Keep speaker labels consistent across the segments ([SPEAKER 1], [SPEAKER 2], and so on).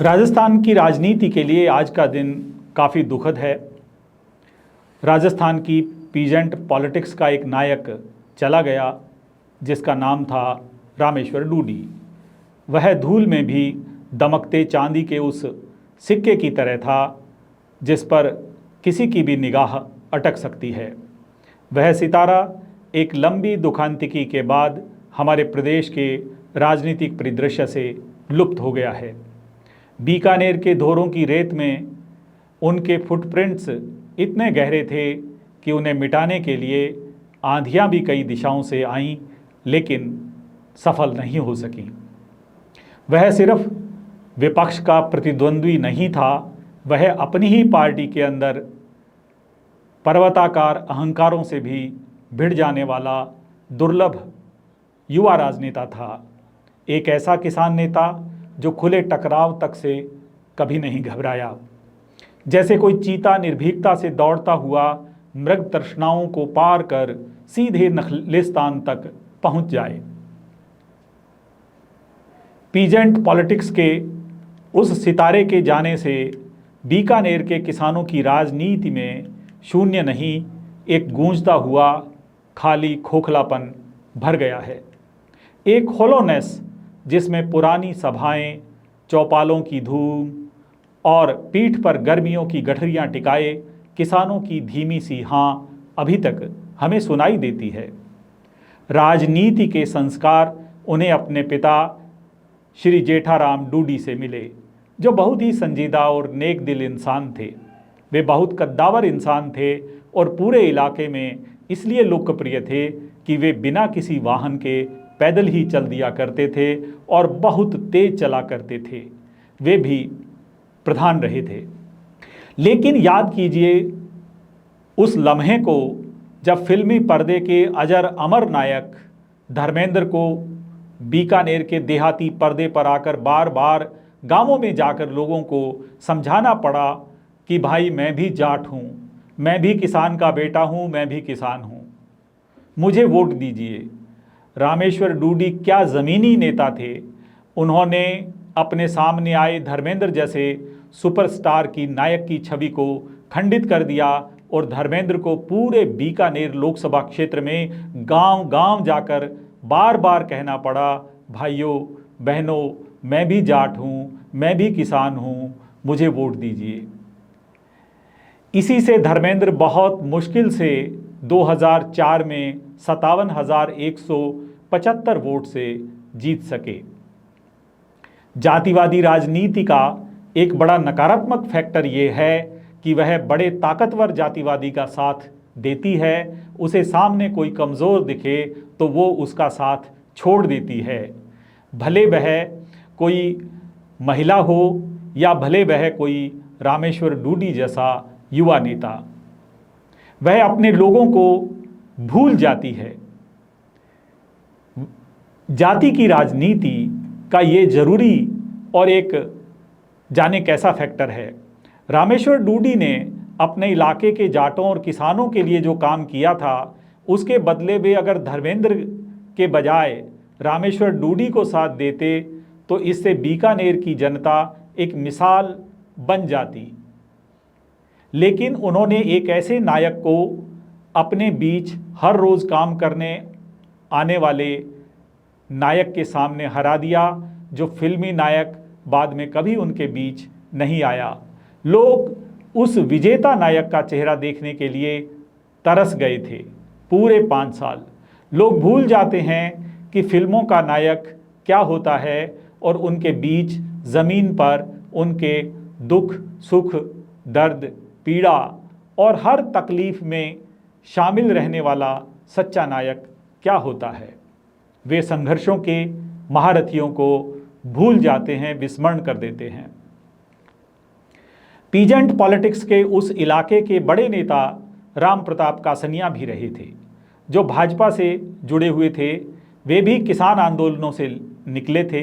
[SPEAKER 1] राजस्थान की राजनीति के लिए आज का दिन काफ़ी दुखद है। राजस्थान की पीजेंट पॉलिटिक्स का एक नायक चला गया जिसका नाम था रामेश्वर डूडी। वह धूल में भी दमकते चांदी के उस सिक्के की तरह था जिस पर किसी की भी निगाह अटक सकती है। वह सितारा एक लंबी दुखांतिकी के बाद हमारे प्रदेश के राजनीतिक परिदृश्य से लुप्त हो गया है। बीकानेर के धोरों की रेत में उनके फुटप्रिंट्स इतने गहरे थे कि उन्हें मिटाने के लिए आंधियां भी कई दिशाओं से आईं, लेकिन सफल नहीं हो सकीं। वह सिर्फ विपक्ष का प्रतिद्वंद्वी नहीं था, वह अपनी ही पार्टी के अंदर पर्वताकार अहंकारों से भी भिड़ जाने वाला दुर्लभ युवा राजनेता था। एक ऐसा किसान नेता जो खुले टकराव तक से कभी नहीं घबराया। जैसे कोई चीता निर्भीकता से दौड़ता हुआ मृग तृष्णाओं को पार कर सीधे नखलिस्तान तक पहुंच जाए। पीजेंट पॉलिटिक्स के उस सितारे के जाने से बीकानेर के किसानों की राजनीति में शून्य नहीं, एक गूंजता हुआ खाली खोखलापन भर गया है। एक होलोनेस जिसमें पुरानी सभाएं, चौपालों की धूम और पीठ पर गर्मियों की गठरियां टिकाए किसानों की धीमी सी हाँ अभी तक हमें सुनाई देती है। राजनीति के संस्कार उन्हें अपने पिता श्री जेठाराम डूडी से मिले, जो बहुत ही संजीदा और नेक दिल इंसान थे। वे बहुत कद्दावर इंसान थे और पूरे इलाके में इसलिए लोकप्रिय थे कि वे बिना किसी वाहन के पैदल ही चल दिया करते थे और बहुत तेज चला करते थे। वे भी प्रधान रहे थे। लेकिन याद कीजिए उस लम्हे को जब फिल्मी पर्दे के अजर अमर नायक धर्मेंद्र को बीकानेर के देहाती पर्दे पर आकर बार बार गांवों में जाकर लोगों को समझाना पड़ा कि भाई मैं भी जाट हूँ, मैं भी किसान का बेटा हूँ, मैं भी किसान हूँ, मुझे वोट दीजिए। रामेश्वर डूडी क्या ज़मीनी नेता थे। उन्होंने अपने सामने आए धर्मेंद्र जैसे सुपरस्टार की नायक की छवि को खंडित कर दिया और धर्मेंद्र को पूरे बीकानेर लोकसभा क्षेत्र में गांव गांव जाकर बार बार कहना पड़ा, भाइयों बहनों, मैं भी जाट हूँ, मैं भी किसान हूँ, मुझे वोट दीजिए। इसी से धर्मेंद्र बहुत मुश्किल से 2004 में 57,175 वोट से जीत सके। जातिवादी राजनीति का एक बड़ा नकारात्मक फैक्टर ये है कि वह बड़े ताकतवर जातिवादी का साथ देती है। उसे सामने कोई कमज़ोर दिखे तो वो उसका साथ छोड़ देती है, भले वह कोई महिला हो या भले वह कोई रामेश्वर डूडी जैसा युवा नेता। वह अपने लोगों को भूल जाती है। जाति की राजनीति का ये जरूरी और एक जाने कैसा फैक्टर है। रामेश्वर डूडी ने अपने इलाके के जाटों और किसानों के लिए जो काम किया था, उसके बदले वे अगर धर्मेंद्र के बजाय रामेश्वर डूडी को साथ देते तो इससे बीकानेर की जनता एक मिसाल बन जाती। लेकिन उन्होंने एक ऐसे नायक को अपने बीच हर रोज़ काम करने आने वाले नायक के सामने हरा दिया, जो फिल्मी नायक बाद में कभी उनके बीच नहीं आया। लोग उस विजेता नायक का चेहरा देखने के लिए तरस गए थे। पूरे 5 साल लोग भूल जाते हैं कि फिल्मों का नायक क्या होता है और उनके बीच ज़मीन पर उनके दुख, सुख, दर्द, पीड़ा और हर तकलीफ़ में शामिल रहने वाला सच्चा नायक क्या होता है। वे संघर्षों के महारथियों को भूल जाते हैं, विस्मरण कर देते हैं। पीजेंट पॉलिटिक्स के उस इलाके के बड़े नेता राम प्रताप कासनिया भी रहे थे, जो भाजपा से जुड़े हुए थे। वे भी किसान आंदोलनों से निकले थे।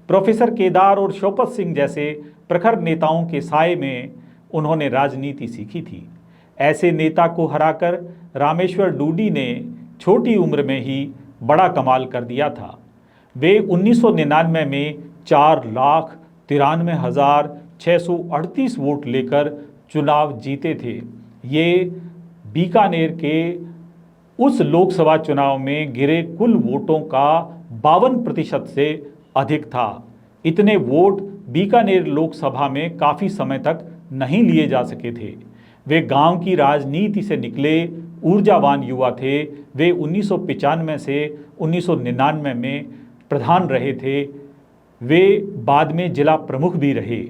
[SPEAKER 1] प्रोफेसर केदार और शोपत सिंह जैसे प्रखर नेताओं के साए में उन्होंने राजनीति सीखी थी। ऐसे नेता को हराकर रामेश्वर डूडी ने छोटी उम्र में ही बड़ा कमाल कर दिया था। वे 1999 में 93,638 वोट लेकर चुनाव जीते थे। ये बीकानेर के उस लोकसभा चुनाव में गिरे कुल वोटों का 52% से अधिक था। इतने वोट बीकानेर लोकसभा में काफ़ी समय तक नहीं लिए जा सके थे। वे गांव की राजनीति से निकले ऊर्जावान युवा थे। वे 1995 से 1999 में प्रधान रहे थे। वे बाद में जिला प्रमुख भी रहे।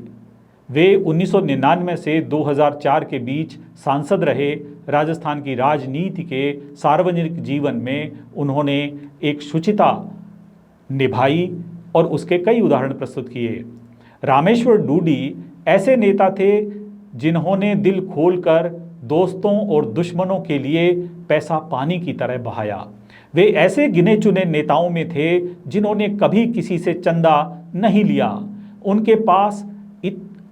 [SPEAKER 1] वे 1999 से 2004 के बीच सांसद रहे। राजस्थान की राजनीति के सार्वजनिक जीवन में उन्होंने एक शुचिता निभाई और उसके कई उदाहरण प्रस्तुत किए। रामेश्वर डूडी ऐसे नेता थे जिन्होंने दिल खोलकर दोस्तों और दुश्मनों के लिए पैसा पानी की तरह बहाया। वे ऐसे गिने चुने नेताओं में थे जिन्होंने कभी किसी से चंदा नहीं लिया। उनके पास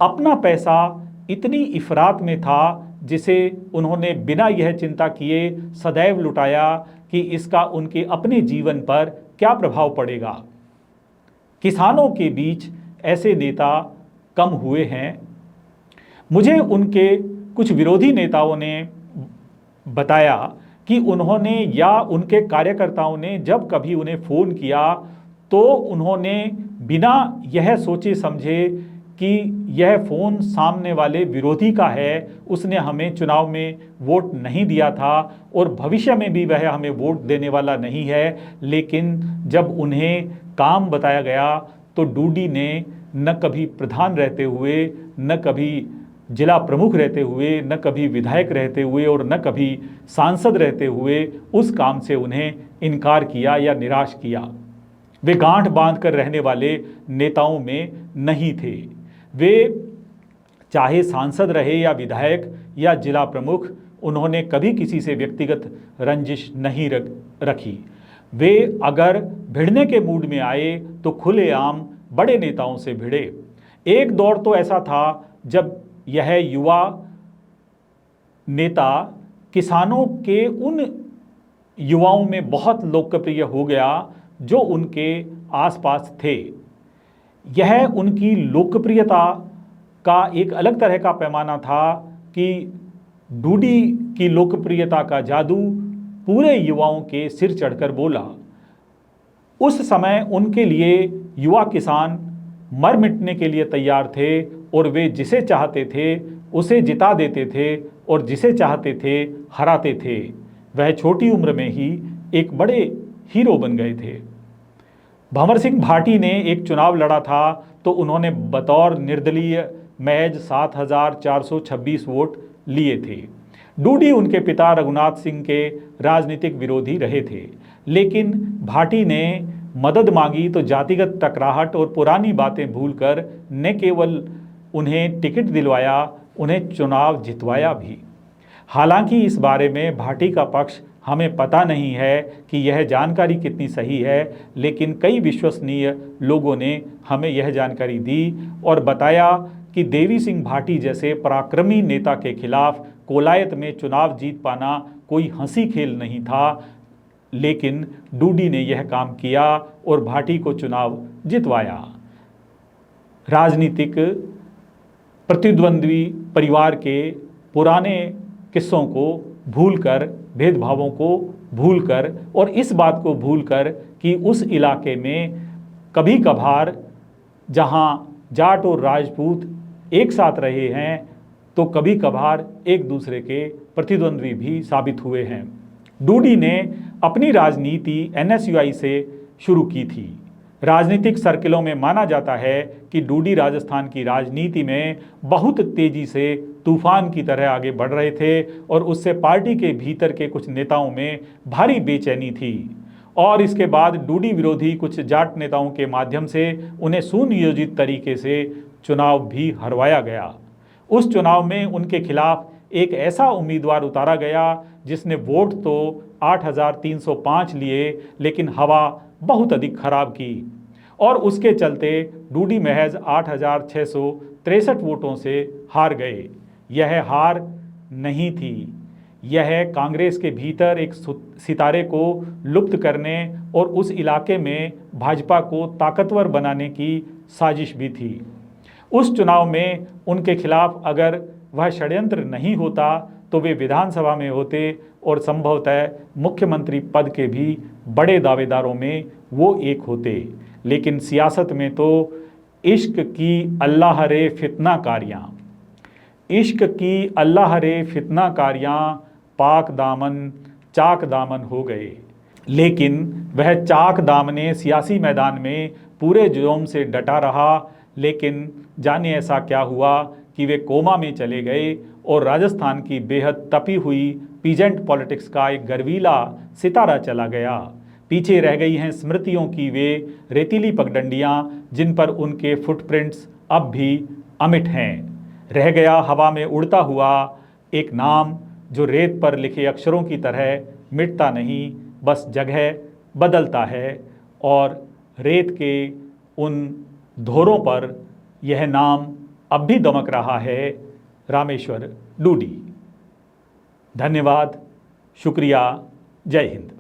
[SPEAKER 1] अपना पैसा इतनी इफरात में था जिसे उन्होंने बिना यह चिंता किए सदैव लुटाया कि इसका उनके अपने जीवन पर क्या प्रभाव पड़ेगा। किसानों के बीच ऐसे नेता कम हुए हैं। मुझे उनके कुछ विरोधी नेताओं ने बताया कि उन्होंने या उनके कार्यकर्ताओं ने जब कभी उन्हें फ़ोन किया तो उन्होंने बिना यह सोचे समझे कि यह फ़ोन सामने वाले विरोधी का है, उसने हमें चुनाव में वोट नहीं दिया था और भविष्य में भी वह हमें वोट देने वाला नहीं है। लेकिन जब उन्हें काम बताया गया तो डूडी ने न कभी प्रधान रहते हुए, न कभी जिला प्रमुख रहते हुए, न कभी विधायक रहते हुए और न कभी सांसद रहते हुए उस काम से उन्हें इनकार किया या निराश किया। वे गांठ बांध कर रहने वाले नेताओं में नहीं थे। वे चाहे सांसद रहे या विधायक या जिला प्रमुख, उन्होंने कभी किसी से व्यक्तिगत रंजिश नहीं रखी। वे अगर भिड़ने के मूड में आए तो खुलेआम बड़े नेताओं से भिड़े। एक दौर तो ऐसा था जब यह युवा नेता किसानों के उन युवाओं में बहुत लोकप्रिय हो गया जो उनके आसपास थे। यह उनकी लोकप्रियता का एक अलग तरह का पैमाना था कि डूडी की लोकप्रियता का जादू पूरे युवाओं के सिर चढ़कर बोला। उस समय उनके लिए युवा किसान मर मिटने के लिए तैयार थे और वे जिसे चाहते थे उसे जिता देते थे और जिसे चाहते थे हराते थे। वह छोटी उम्र में ही एक बड़े हीरो बन गए थे। भंवर सिंह भाटी ने एक चुनाव लड़ा था तो उन्होंने बतौर निर्दलीय महज 7,426 वोट लिए थे। डूडी उनके पिता रघुनाथ सिंह के राजनीतिक विरोधी रहे थे, लेकिन भाटी ने मदद मांगी तो जातिगत टकराहट और पुरानी बातें भूलकर न केवल उन्हें टिकट दिलवाया, उन्हें चुनाव जितवाया भी। हालांकि इस बारे में भाटी का पक्ष हमें पता नहीं है कि यह जानकारी कितनी सही है, लेकिन कई विश्वसनीय लोगों ने हमें यह जानकारी दी और बताया कि देवी सिंह भाटी जैसे पराक्रमी नेता के खिलाफ कोलायत में चुनाव जीत पाना कोई हंसी खेल नहीं था। लेकिन डूडी ने यह काम किया और भाटी को चुनाव जितवाया। राजनीतिक प्रतिद्वंद्वी परिवार के पुराने किस्सों को भूलकर, भेदभावों को भूलकर और इस बात को भूलकर कि उस इलाके में कभी कभार जहां जाट और राजपूत एक साथ रहे हैं तो कभी कभार एक दूसरे के प्रतिद्वंद्वी भी साबित हुए हैं। डूडी ने अपनी राजनीति NSUI से शुरू की थी। राजनीतिक सर्किलों में माना जाता है कि डूडी राजस्थान की राजनीति में बहुत तेजी से तूफान की तरह आगे बढ़ रहे थे और उससे पार्टी के भीतर के कुछ नेताओं में भारी बेचैनी थी। और इसके बाद डूडी विरोधी कुछ जाट नेताओं के माध्यम से उन्हें सुनियोजित तरीके से चुनाव भी हरवाया गया। उस चुनाव में उनके खिलाफ एक ऐसा उम्मीदवार उतारा गया जिसने वोट तो 8,305 लिए, लेकिन हवा बहुत अधिक खराब की और उसके चलते डूडी महज 8,663 वोटों से हार गए। यह हार नहीं थी, यह कांग्रेस के भीतर एक सितारे को लुप्त करने और उस इलाके में भाजपा को ताकतवर बनाने की साजिश भी थी। उस चुनाव में उनके खिलाफ अगर वह षड्यंत्र नहीं होता तो वे विधानसभा में होते और संभवतः मुख्यमंत्री पद के भी बड़े दावेदारों में वो एक होते। लेकिन सियासत में तो इश्क की अल्लाह रे फितनाकारियाँ, इश्क की अल्लाह रे फितनाकारियाँ पाक दामन चाक दामन हो गए। लेकिन वह चाक दामने सियासी मैदान में पूरे जोम से डटा रहा। लेकिन जाने ऐसा क्या हुआ कि वे कोमा में चले गए और राजस्थान की बेहद तपी हुई पीजेंट पॉलिटिक्स का एक गर्वीला सितारा चला गया। पीछे रह गई हैं स्मृतियों की वे रेतीली पगडंडियाँ जिन पर उनके फुटप्रिंट्स अब भी अमिट हैं। रह गया हवा में उड़ता हुआ एक नाम जो रेत पर लिखे अक्षरों की तरह मिटता नहीं, बस जगह बदलता है। और रेत के उन धोरों पर यह नाम अब भी दमक रहा है, रामेश्वर डूडी। धन्यवाद, शुक्रिया, जय हिंद।